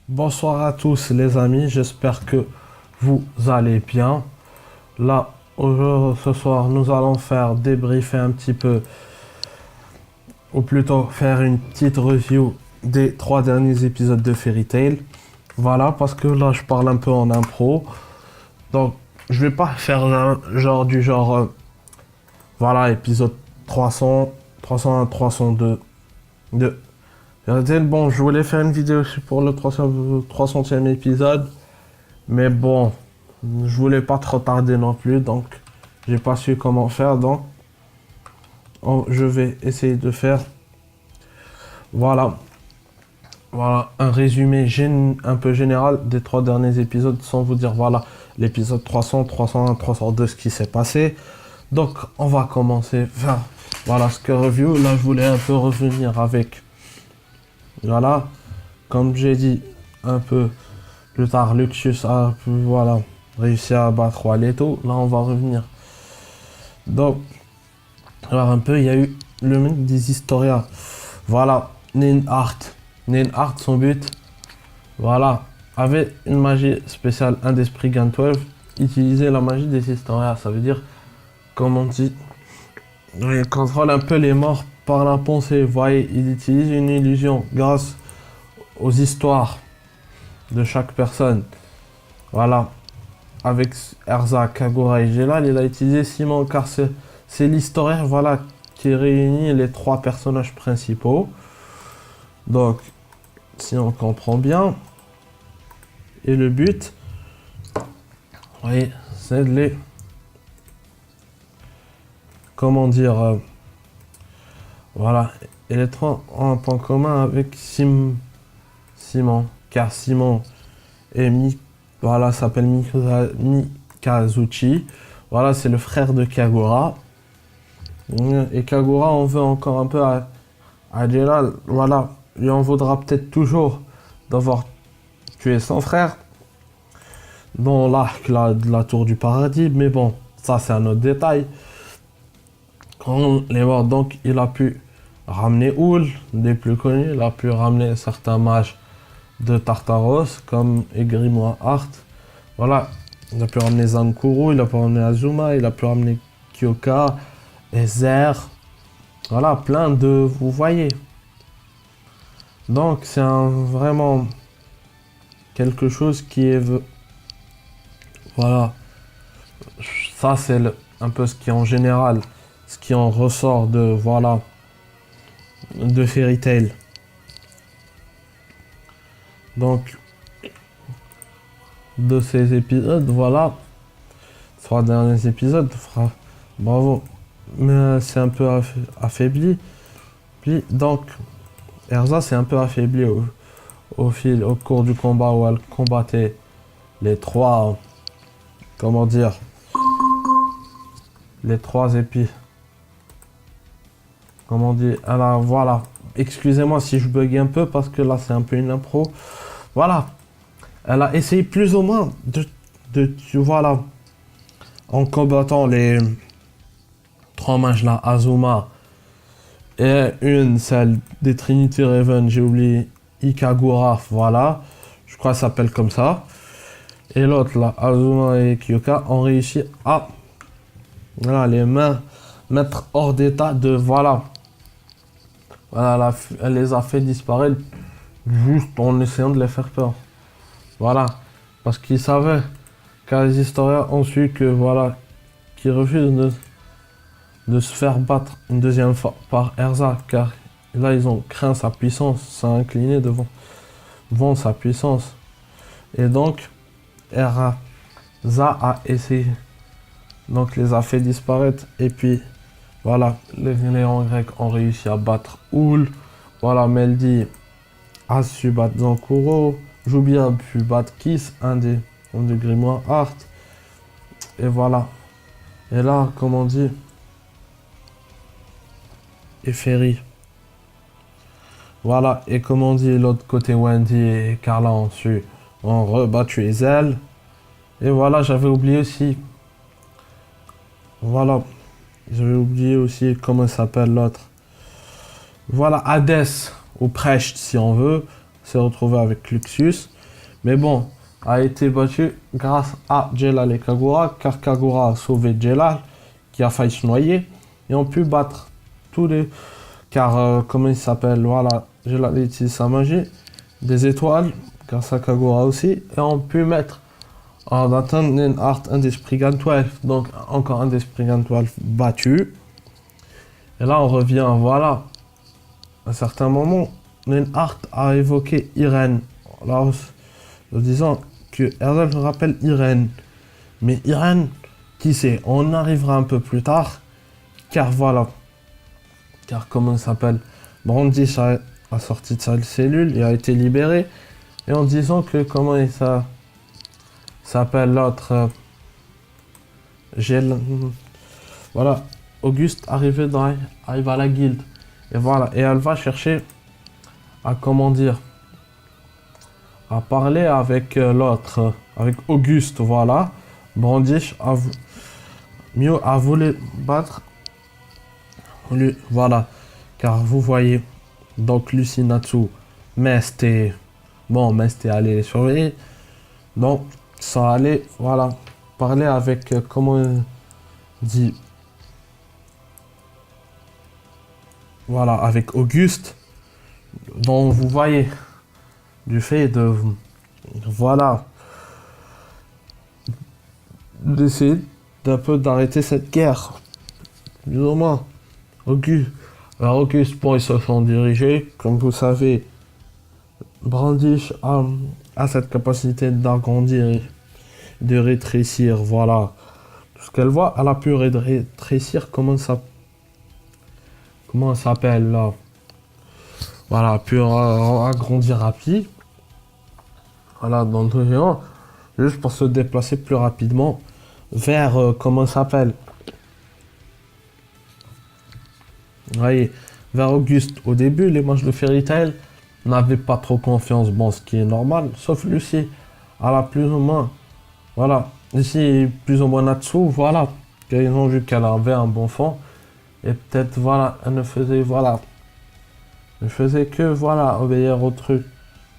Bonsoir à tous les amis, j'espère que vous allez bien. Là, ce soir, nous allons faire débriefer un petit peu, ou plutôt faire une petite review des 3 derniers épisodes de Fairy Tail. Voilà, parce que là, je parle un peu en impro. Donc, je vais pas faire un genre voilà, épisode 300, 301, 302 de Fairy Tail. Bon, je voulais faire une vidéo aussi pour le 300e épisode. Mais bon, je voulais pas trop tarder non plus, donc j'ai pas su comment faire. Donc, je vais essayer de faire, voilà, voilà un résumé un peu général des 3 derniers épisodes, sans vous dire voilà l'épisode 300, 301, 302, ce qui s'est passé. Donc, on va commencer. Enfin, voilà ce que review. Là, je voulais un peu revenir avec, voilà, comme j'ai dit un peu plus tard, Luxus a voilà, réussi à battre Waleto. Là, on va revenir. Donc, alors un peu, il y a eu le mec des Historia. Voilà, Ninhart. Ninhart, son but, voilà, avait une magie spéciale, un d'esprit Gun 12, utiliser la magie des Historia. Ça veut dire, comme on dit, il contrôle un peu les morts par la pensée. Vous voyez, il utilise une illusion grâce aux histoires de chaque personne. Voilà, avec Erza, Kagura et Gelal, il a utilisé Simon car c'est l'historien, voilà, qui réunit les 3 personnages principaux. Donc, si on comprend bien, et le but, oui, c'est de les, comment dire, voilà, et les 3 ont un point commun avec Simon, car Simon est voilà, s'appelle Mikazuchi. Voilà, c'est le frère de Kagura. Et Kagura, on veut encore un peu à Jelal. Voilà, lui en vaudra peut-être toujours d'avoir tué son frère dans l'arc de la tour du paradis. Mais bon, ça c'est un autre détail. Quand on est mort, donc il a pu ramener Oul, des plus connus. Il a pu ramener certains mages de Tartaros, comme Grimoire Art. Voilà, il a pu ramener Zankuro, il a pu ramener Azuma, il a pu ramener Kyoka, Ezer. Voilà, plein de... Vous voyez. Donc, c'est vraiment quelque chose qui est... Voilà. Ça, c'est un peu ce qui, en général, ce qui en ressort de... Voilà. De Fairy Tail. Donc, de ces épisodes, voilà. 3 derniers épisodes, bravo. Mais c'est un peu affaibli. Puis, donc, Erza s'est un peu affaibli au cours du combat où elle combattait les 3, comment dire, les 3 épis. Comment dire, alors voilà, excusez-moi si je bug un peu parce que là c'est un peu une impro. Voilà, elle a essayé plus ou moins voilà, en combattant les 3 mages là, Azuma, et celle des Trinity Raven, j'ai oublié, Ikagura, voilà, je crois que ça s'appelle comme ça. Et l'autre là, Azuma et Kyoka, ont réussi à, voilà, les mains mettre hors d'état de, voilà. Voilà, elle les a fait disparaître juste en essayant de les faire peur. Voilà, parce qu'ils savaient, car les historiens ont su que, voilà, qu'ils refusent de se faire battre une deuxième fois par Erza, car là ils ont craint sa puissance, s'est incliné devant sa puissance. Et donc, Erza a essayé, donc les a fait disparaître, et puis voilà, les géants grecs ont réussi à battre Oul. Voilà, Meldy a su battre Zankuro. Jubi a pu battre Kiss, un des grimoires Art. Et voilà. Et là, comme on dit, et Ferry. Voilà, et comme on dit, l'autre côté, Wendy et Carla ont rebattu les ailes. Et voilà, j'avais oublié aussi. Voilà. J'avais oublié aussi comment s'appelle l'autre. Voilà, Hades, ou Precht si on veut, s'est retrouvé avec Luxus. Mais bon, a été battu grâce à Jelal et Kagura, car Kagura a sauvé Jelal, qui a failli se noyer, et ont pu battre tous les... Car, comment il s'appelle, voilà, Jelal utilise sa magie, des étoiles, grâce à Kagura aussi, et ont pu mettre en atteindre une art un des Spriggan 12, donc encore un des Spriggan 12 battu. Et là, on revient, voilà, à un certain moment, Art a évoqué Irène, là, en disant que Erzal se rappelle Irène. Mais Irène, qui sait, on arrivera un peu plus tard, car voilà, car comment il s'appelle, Brandish a sorti de sa cellule et a été libéré, et en disant que comment il s'appelle l'autre, voilà, Auguste arrive à la guilde, et voilà, et elle va chercher à comment dire, à parler avec l'autre, avec Auguste, voilà. Brandish a voulu battre lui, voilà, car vous voyez, donc Lucy Natsu, Mest et allé les surveiller, donc ça allait, voilà, parler avec, comment on dit, voilà, avec Auguste, donc vous voyez, du fait de, voilà, d'essayer d'un peu d'arrêter cette guerre, plus ou moins. Auguste, bon, ils se sont dirigés, comme vous savez, Brandish a cette capacité d'agrandir et de rétrécir, voilà, tout ce qu'elle voit, elle a pu rétrécir, comment elle s'appelle là, voilà, pu agrandir rapide, voilà, dans le géant, juste pour se déplacer plus rapidement vers, comment ça s'appelle, vous voyez, vers Auguste. Au début, les mages de Fairy Tail n'avaient pas trop confiance, bon, ce qui est normal, sauf Lucy, elle a plus ou moins, voilà, ici, plus ou moins Natsu, voilà, ils ont vu qu'elle avait un bon fond, et peut-être, voilà, elle ne faisait, voilà, ne faisait que, voilà, obéir au truc,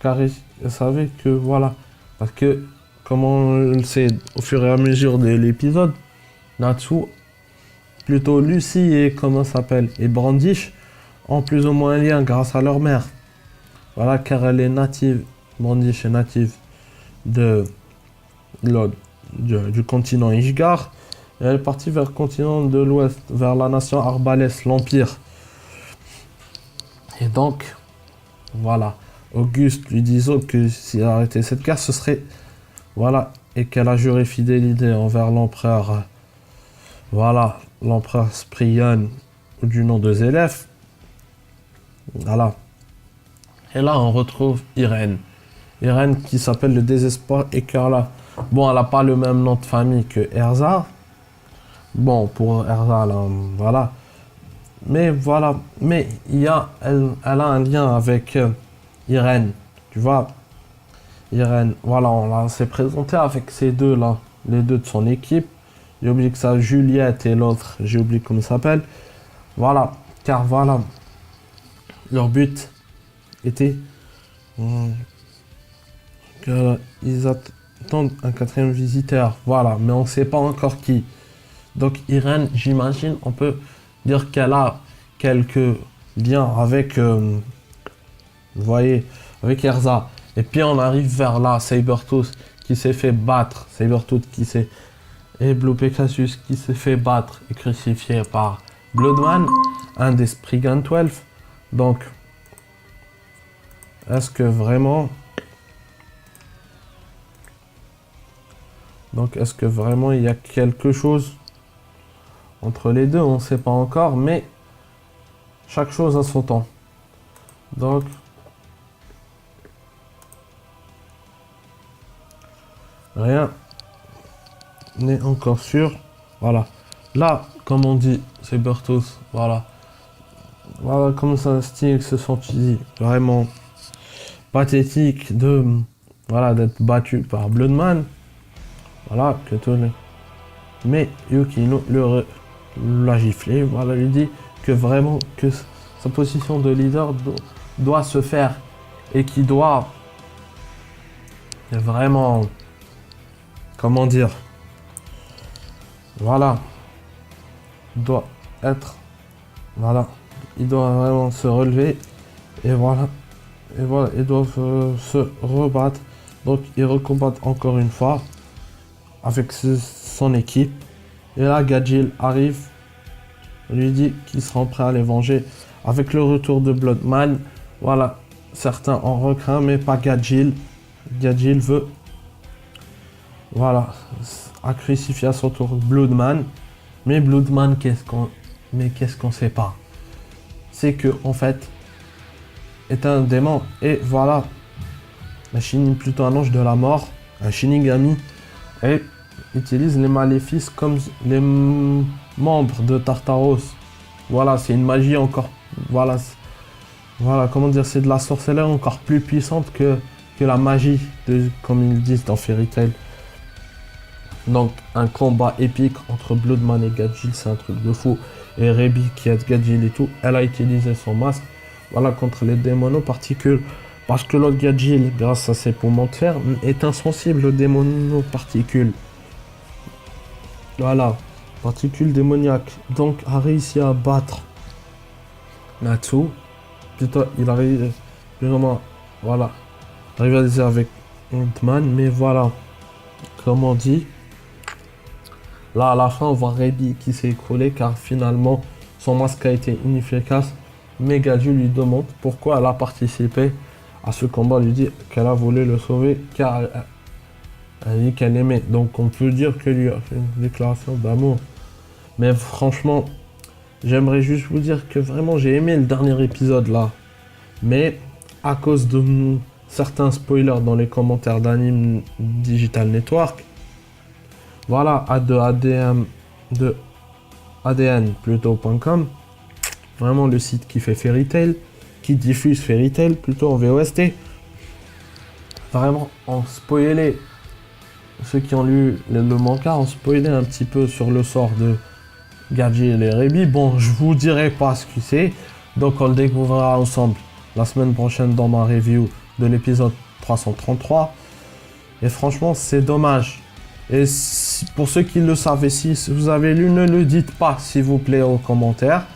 car elle savait que, voilà, parce que, comme on le sait, au fur et à mesure de l'épisode, Natsu, plutôt Lucy et, comment ça s'appelle, et Brandish, ont plus ou moins un lien grâce à leur mère. Voilà, car elle est native, Brandish est native du continent Ishgar, et elle est partie vers le continent de l'Ouest, vers la nation Arbalès, l'Empire. Et donc, voilà, Auguste lui disant que s'il arrêtait cette guerre, ce serait, voilà, et qu'elle a juré fidélité envers l'empereur, voilà, l'empereur Spriggan, du nom de Zélef. Voilà. Et là, on retrouve Irène. Irène qui s'appelle le désespoir écarlate. Bon, elle n'a pas le même nom de famille que Erza. Bon, pour Erza, là, voilà. Mais voilà. Mais elle a un lien avec Irène. Tu vois, Irène, voilà, on s'est présenté avec ces deux-là. Les deux de son équipe. J'ai oublié que ça, Juliette et l'autre, j'ai oublié comment ça s'appelle. Voilà, car voilà, leur but était qu'ils attendent un quatrième visiteur. Voilà, mais on ne sait pas encore qui. Donc Irène, j'imagine, on peut dire qu'elle a quelques liens avec, vous voyez, avec Erza. Et puis on arrive vers là, Sabertooth qui s'est fait battre, Sabertooth qui s'est... Et Blue Pegasus qui s'est fait battre et crucifié par Bloodman, un des Spriggan 12. Donc, est-ce que vraiment... il y a quelque chose entre les deux? On ne sait pas encore, mais chaque chose a son temps. Donc, rien n'est encore sûr. Voilà. Là, comme on dit, Sabertooth, voilà. Voilà comme ça, style se sentit vraiment pathétique de, voilà, d'être battu par Bloodman. Voilà, que tout le... Mais Yukino l'a giflé, voilà, lui dit que vraiment, que sa position de leader doit se faire et qu'il doit, vraiment, comment dire, voilà, doit être, voilà, il doit vraiment se relever et voilà, ils doivent se rebattre. Donc ils recombattent encore une fois avec son équipe. Et là, Gadjil arrive, lui dit qu'ils seront prêts à les venger avec le retour de Bloodman. Voilà, certains en recraignent, mais pas Gadjil. Gadjil veut, voilà, à crucifier à son tour Bloodman. Mais Bloodman, qu'est-ce qu'on sait pas? C'est que, en fait, est un démon. Et voilà, plutôt un ange de la mort, un Shinigami. Et utilise les maléfices comme les membres de Tartaros. Voilà, c'est une magie encore. Voilà, comment dire, c'est de la sorcellerie encore plus puissante que la magie, comme ils disent dans Fairy Tail. Donc, un combat épique entre Bloodman et Gadjil, c'est un truc de fou. Et Rebi, qui aide Gadjil et tout, elle a utilisé son masque, voilà, contre les démonoparticules. Parce que l'autre Gadjil, grâce à ses poumons de fer, est insensible aux démonoparticules. Voilà, particules démoniaques. Donc, a réussi à battre Natsu. Plutôt, il arrive, vraiment, voilà, rivaliser avec Ant-Man. Mais voilà, comme on dit, là, à la fin, on voit Rebi qui s'est écroulé car finalement, son masque a été inefficace. Mais Gadjil lui demande pourquoi elle a participé à ce combat, lui dit qu'elle a voulu le sauver car elle dit qu'elle aimait. Donc on peut dire qu'elle lui a fait une déclaration d'amour. Mais franchement, j'aimerais juste vous dire que vraiment j'ai aimé le dernier épisode là. Mais à cause de certains spoilers dans les commentaires d'Anime Digital Network, voilà, de ADN plutôt.com, vraiment le site qui fait Fairy Tail, qui diffuse Fairy Tail plutôt en VOST. Vraiment, en spoilé, ceux qui ont lu le manga ont spoilé un petit peu sur le sort de Gadjil et Rebi. Bon, je vous dirai pas ce que c'est, donc on le découvrira ensemble la semaine prochaine dans ma review de l'épisode 333. Et franchement, c'est dommage. Et pour ceux qui le savaient, si vous avez lu, ne le dites pas, s'il vous plaît, aux commentaires.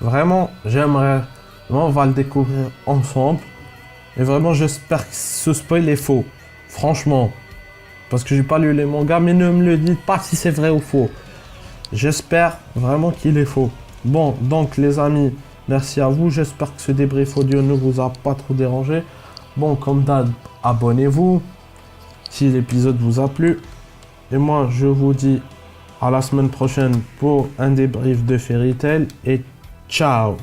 Vraiment, j'aimerais. On va le découvrir ensemble. Et vraiment, j'espère que ce spoil est faux. Franchement. Parce que j'ai pas lu les mangas, mais ne me le dites pas si c'est vrai ou faux. J'espère vraiment qu'il est faux. Bon, donc les amis, merci à vous. J'espère que ce débrief audio ne vous a pas trop dérangé. Bon, comme d'hab, abonnez-vous si l'épisode vous a plu. Et moi, je vous dis à la semaine prochaine pour un débrief de Fairy Tail. Et ciao!